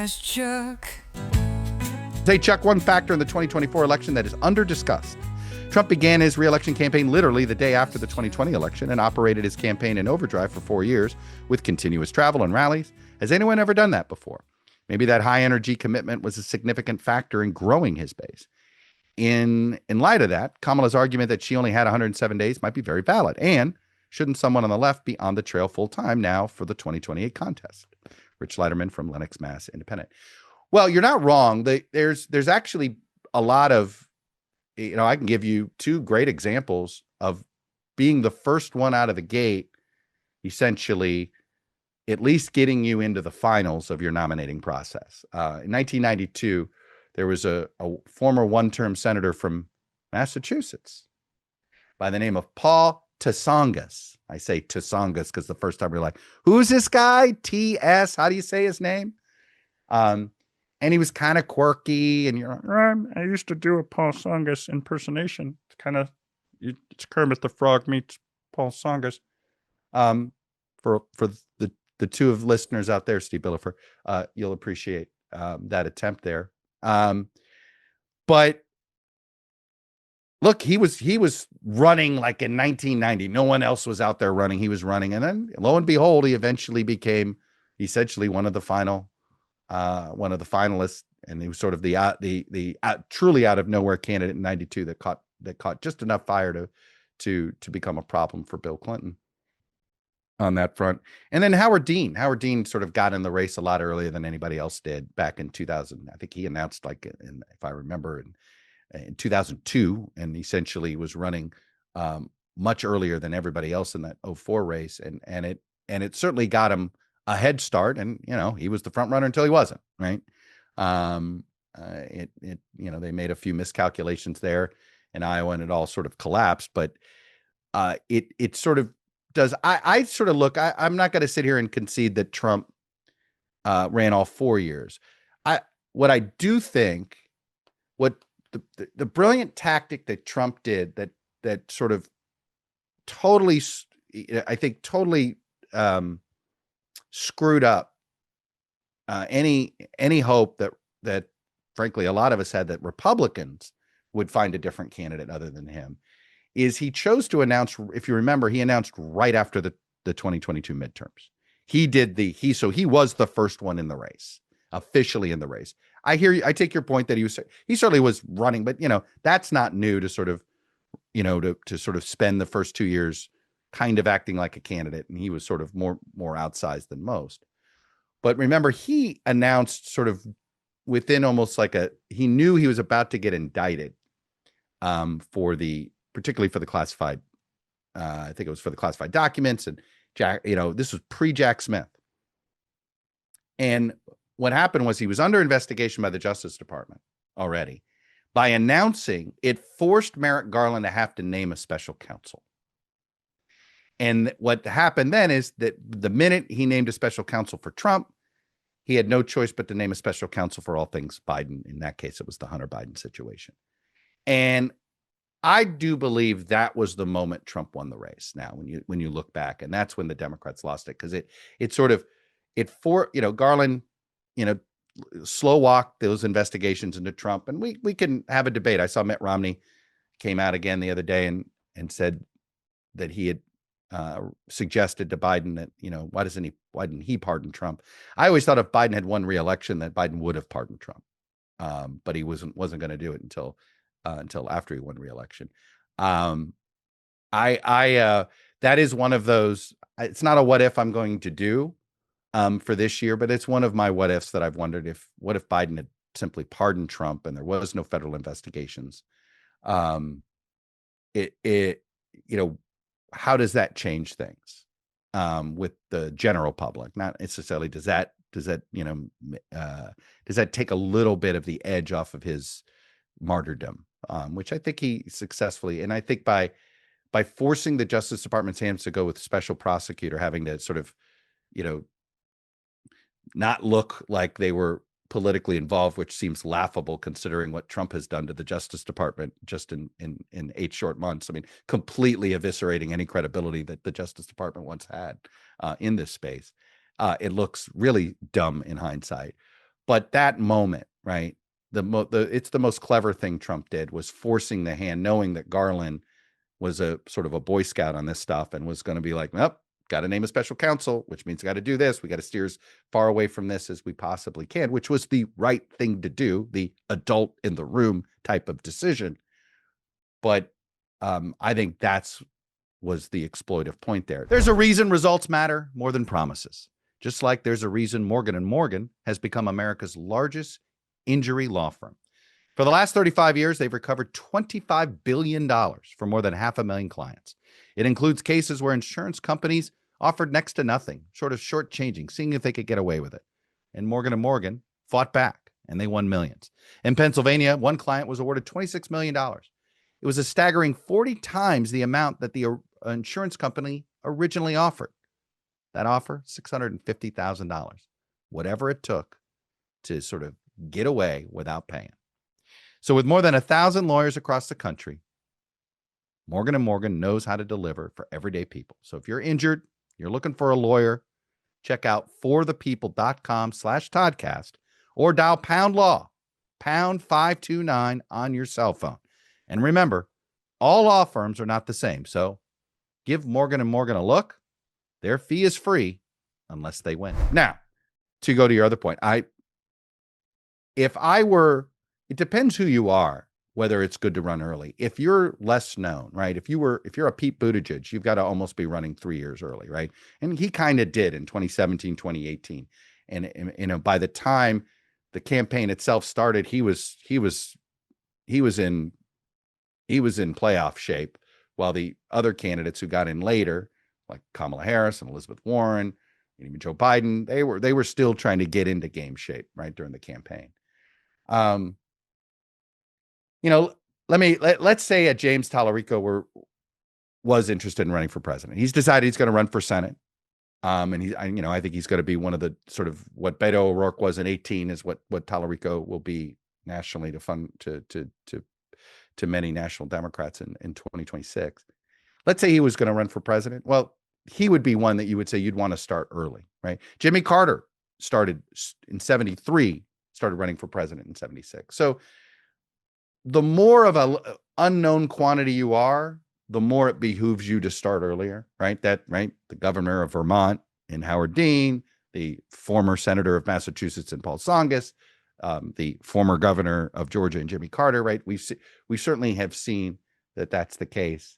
Ask Chuck. Say, Chuck, one factor in the 2024 election that is under-discussed. Trump began his re-election campaign literally the day after the 2020 election and operated his campaign in overdrive for 4 years with continuous travel and rallies. Has anyone ever done that before? Maybe that high-energy commitment was a significant factor in growing his base. In light of that, Kamala's argument that she only had 107 days might be very valid. And shouldn't someone on the left be on the trail full-time now for the 2028 contest? Rich Leiterman from Lenox, Mass. Independent. Well, you're not wrong. There's actually a lot of, I can give you two great examples of being the first one out of the gate, essentially, at least getting you into the finals of your nominating process. In 1992, there was a former one-term senator from Massachusetts by the name of Paul Tsongas. I say Tsongas because the first time we we're like, who's this guy? T.S. How do you say his name? And he was kind of quirky, and you're like, I used to do a Paul Tsongas impersonation. It's kind of, it's Kermit the Frog meets Paul Tsongas. For the two of listeners out there, Steve Billifer, you'll appreciate that attempt there. But look, he was running like in 1990. No one else was out there running. He was running, and then lo and behold, he eventually became essentially one of the finalists, and he was sort of the truly out of nowhere candidate in 92 that caught just enough fire to become a problem for Bill Clinton on that front. And then Howard Dean sort of got in the race a lot earlier than anybody else did back in 2000. I think he announced if I remember in 2002, and essentially was running much earlier than everybody else in that 04 race. And it certainly got him a head start, and he was the front runner until he wasn't, right? They made a few miscalculations there in Iowa, and it all sort of collapsed. But it sort of does. I sort of look. I'm not going to sit here and concede that Trump ran all 4 years. What I do think, what the brilliant tactic that Trump did that sort of totally, I think totally. Screwed up any hope that frankly a lot of us had that Republicans would find a different candidate other than him, is he chose to announce, if you remember, he announced right after the 2022 midterms. So he was the first one in the race, officially in the race. I take your point that he certainly was running, but that's not new to sort of to sort of spend the first 2 years kind of acting like a candidate, and he was sort of more outsized than most. But remember, he announced sort of within almost he knew he was about to get indicted particularly for the classified, I think it was for the classified documents, and this was pre-Jack Smith. And what happened was he was under investigation by the Justice Department already. By announcing, it forced Merrick Garland to have to name a special counsel. And what happened then is that the minute he named a special counsel for Trump, he had no choice but to name a special counsel for all things Biden. In that case, it was the Hunter Biden situation. And I do believe that was the moment Trump won the race. Now, when you look back, and that's when the Democrats lost it, because Garland, slow walked those investigations into Trump, and we can have a debate. I saw Mitt Romney came out again the other day and said that he had suggested to Biden that, why didn't he pardon Trump? I always thought if Biden had won re-election that Biden would have pardoned Trump. But he wasn't going to do it until after he won re-election. That is one of those, it's not a what if I'm going to do for this year, but it's one of my what ifs that I've wondered what if Biden had simply pardoned Trump and there was no federal investigations? How does that change things with the general public? Not necessarily does that take a little bit of the edge off of his martyrdom, which I think he successfully, and I think by forcing the Justice Department's hands to go with special prosecutor, having to sort of, not look like they were politically involved, which seems laughable considering what Trump has done to the Justice Department just in 8 short months. I mean, completely eviscerating any credibility that the Justice Department once had in this space. It looks really dumb in hindsight. But that moment, right? It's the most clever thing Trump did, was forcing the hand, knowing that Garland was a sort of a Boy Scout on this stuff and was going to be like, nope, got to name a special counsel, which means got to do this. We got to steer as far away from this as we possibly can, which was the right thing to do, the adult in the room type of decision. But I think was the exploitive point there. There's a reason results matter more than promises. Just like there's a reason Morgan & Morgan has become America's largest injury law firm. For the last 35 years, they've recovered $25 billion for more than 500,000 clients. It includes cases where insurance companies offered next to nothing, sort of shortchanging, seeing if they could get away with it. And Morgan & Morgan fought back, and they won millions. In Pennsylvania, one client was awarded $26 million. It was a staggering 40 times the amount that the insurance company originally offered. That offer, $650,000, whatever it took to sort of get away without paying. So with more than 1,000 lawyers across the country, Morgan & Morgan knows how to deliver for everyday people. So if you're injured, you're looking for a lawyer, check out forthepeople.com/ToddCast or dial pound law, pound 529 on your cell phone. And remember, all law firms are not the same. So give Morgan & Morgan a look. Their fee is free unless they win. Now, to go to your other point, it depends who you are, whether it's good to run early. If you're less known, right? If you're a Pete Buttigieg, you've got to almost be running 3 years early, right? And he kind of did in 2017, 2018. And by the time the campaign itself started, he was in playoff shape, while the other candidates who got in later, like Kamala Harris and Elizabeth Warren, and even Joe Biden, they were still trying to get into game shape, right, during the campaign. Let's say a James Tallarico was interested in running for president. He's decided he's going to run for Senate. And I think he's going to be one of the sort of what Beto O'Rourke was in 2018 is what Tallarico will be nationally to many national Democrats in 2026. Let's say he was going to run for president. Well, he would be one that you would say you'd want to start early, right? Jimmy Carter started in 1973, started running for president in 1976. So the more of an unknown quantity you are, the more it behooves you to start earlier, right? The governor of Vermont and Howard Dean, the former senator of Massachusetts and Paul Tsongas, the former governor of Georgia and Jimmy Carter, right? We certainly have seen that that's the case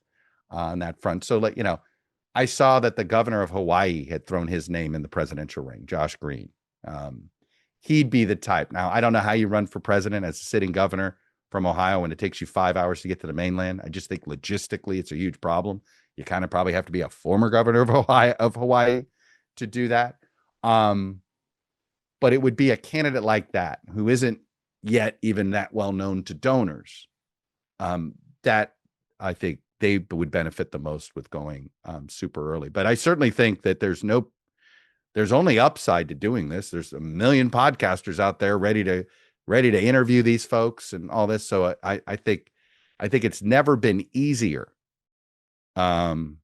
on that front. So, I saw that the governor of Hawaii had thrown his name in the presidential ring, Josh Green. He'd be the type. Now, I don't know how you run for president as a sitting governor from Ohio when it takes you 5 hours to get to the mainland. I just think logistically it's a huge problem. You kind of probably have to be a former governor of Hawaii to do that. But it would be a candidate like that who isn't yet even that well known to donors. That I think they would benefit the most with going super early. But I certainly think that there's only upside to doing this. There's a million podcasters out there ready to interview these folks and all this. So I think it's never been easier to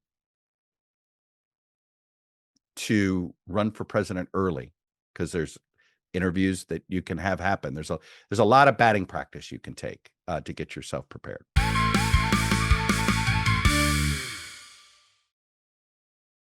run for president early, because there's interviews that you can have happen. There's a lot of batting practice you can take to get yourself prepared.